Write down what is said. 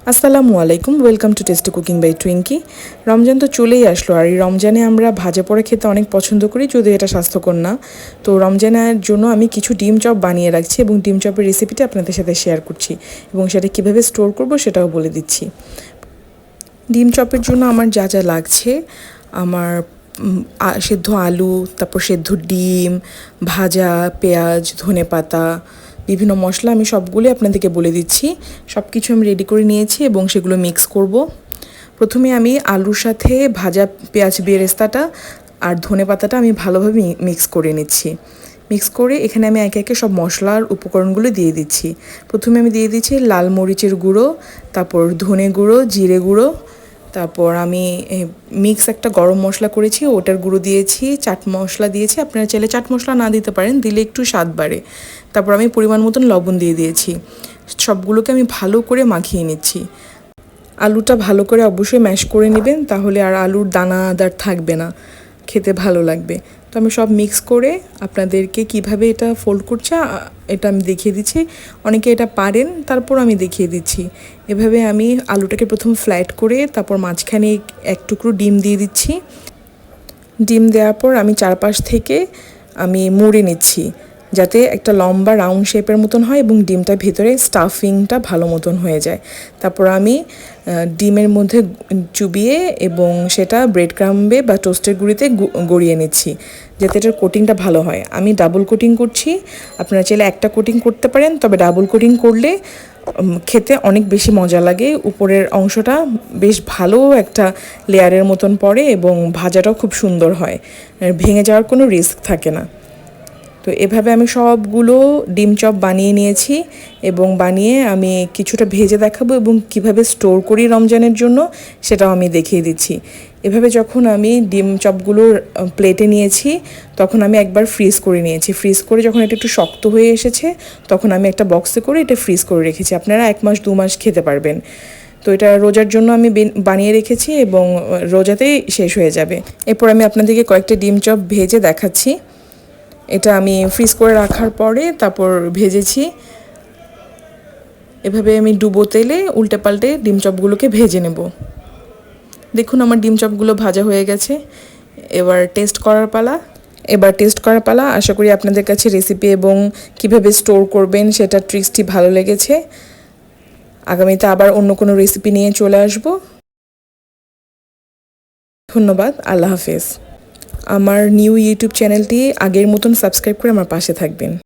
আসসালামু আলাইকুম, welcome to tasty cooking by Twinkie. Ramzan তো চলেই আসলো, আর এই রমজানে আমরা ভাজা পোড়া খেতে অনেক পছন্দ করি, যদিও এটা স্বাস্থ্যকর না। তো রমজানের জন্য আমি কিছু ডিম চপ বানিয়ে রাখছি এবং ডিম চপের রেসিপিটা আপনাদের সাথে শেয়ার করছি এবং সেটা কীভাবে স্টোর করব সেটাও বলে দিচ্ছি। ডিম চপের জন্য আমার যা যা লাগছে, আমার সেদ্ধ আলু, তারপর সেদ্ধ ডিম, ভাজা পেঁয়াজ, ধনেপাতা, বিভিন্ন মশলা, আমি সবগুলো আপনাদেরকে বলে দিচ্ছি। সব কিছু আমি রেডি করে নিয়েছি এবং সেগুলো মিক্স করব। প্রথমে আমি আলুর সাথে ভাজা পেঁয়াজ বেরেস্তাটা আর ধনেপাতাটা আমি ভালোভাবে মিক্স করে নিচ্ছি। মিক্স করে এখানে আমি একে একে সব মশলার উপকরণগুলো দিয়ে দিচ্ছি। প্রথমে আমি দিয়ে দিচ্ছি লাল মরিচের গুঁড়ো, তারপর ধনে গুঁড়ো, জিরে গুঁড়ো, তারপর আমি মিক্স একটা গরম মশলা করেছি, ওটার গুঁড়ো দিয়েছি, চাট মশলা দিয়েছি। আপনারা চাইলে চাট মশলা না দিতে পারেন, দিলে একটু স্বাদ বাড়ে। তারপর আমি পরিমাণ মতন লবণ দিয়ে দিয়েছি। সবগুলোকে আমি ভালো করে মাখিয়ে নিচ্ছি। আলুটা ভালো করে অবশ্যই ম্যাশ করে নেবেন, তাহলে আর আলুর দানাদার থাকবে না, খেতে ভালো লাগবে। তো আমি সব মিক্স করে আপনাদেরকে কিভাবে এটা ফোল্ড করছে এটা আমি দেখিয়ে দিচ্ছি। অনেকে এটা পারেন, তারপর আমি দেখিয়ে দিচ্ছি। এভাবে আমি আলুটাকে প্রথম ফ্ল্যাট করে তারপর মাঝখানে এক টুকরো ডিম দিয়ে দিচ্ছি। ডিম দেওয়ার পর আমি চারপাশ থেকে আমি মুড়ে নিচ্ছি, যাতে একটা লম্বা রাউন্ড শেপের মতন হয় এবং ডিমটার ভেতরে স্টাফিংটা ভালো মতন হয়ে যায়। তারপর আমি ডিমের মধ্যে চুবিয়ে এবং সেটা ব্রেড ক্রাম্বে বা টোস্টের গুঁড়িতে গড়িয়ে নিচ্ছি, যাতে এটার কোটিংটা ভালো হয়। আমি ডাবল কোটিং করছি, আপনারা চাইলে একটা কোটিং করতে পারেন, তবে ডাবল কোটিং করলে খেতে অনেক বেশি মজা লাগে। উপরের অংশটা বেশ ভালো একটা লেয়ারের মতন পড়ে এবং ভাজাটাও খুব সুন্দর হয়, ভেঙে যাওয়ার কোনো রিস্ক থাকে না। তো এভাবে আমি সবগুলো ডিম চপ বানিয়ে নিয়েছি এবং বানিয়ে আমি কিছুটা ভেজে দেখাবো এবং কিভাবে স্টোর করি রমজানের জন্য সেটাও আমি দেখিয়ে দিচ্ছি। এভাবে যখন আমি ডিম চপগুলো প্লেটে নিয়েছি, তখন আমি একবার ফ্রিজ করে নিয়েছি। ফ্রিজ করে যখন এটা একটু শক্ত হয়ে এসেছে, তখন আমি একটা বক্সে করে এটা ফ্রিজ করে রেখেছি। আপনারা 1 মাস 2 মাস খেতে পারবেন। তো এটা রোজার জন্য আমি বানিয়ে রেখেছি এবং রোজাতেই শেষ হয়ে যাবে। এরপর আমি আপনাদেরকে কয়েকটা ডিম চপ ভেজে দেখাচ্ছি। এটা আমি ফ্রিজ করে রাখার পরে তারপর ভেজেছি। এভাবে আমি ডুবো তেলে উল্টে পাল্টে ডিম চপগুলোকে ভেজে নেব। দেখুন আমার ডিম চপগুলো ভাজা হয়ে গেছে। এবার টেস্ট করার পালা। আশা করি আপনাদের কাছে রেসিপি এবং কিভাবে স্টোর করবেন সেটা ট্রিক্সটি ভালো লেগেছে। আগামীতে আবার অন্য কোনো রেসিপি নিয়ে চলে আসব। ধন্যবাদ, আল্লাহ হাফেজ। আমার নিউ ইউটিউব চ্যানেলটি আগের মতন সাবস্ক্রাইব করে আমার পাশে থাকবেন।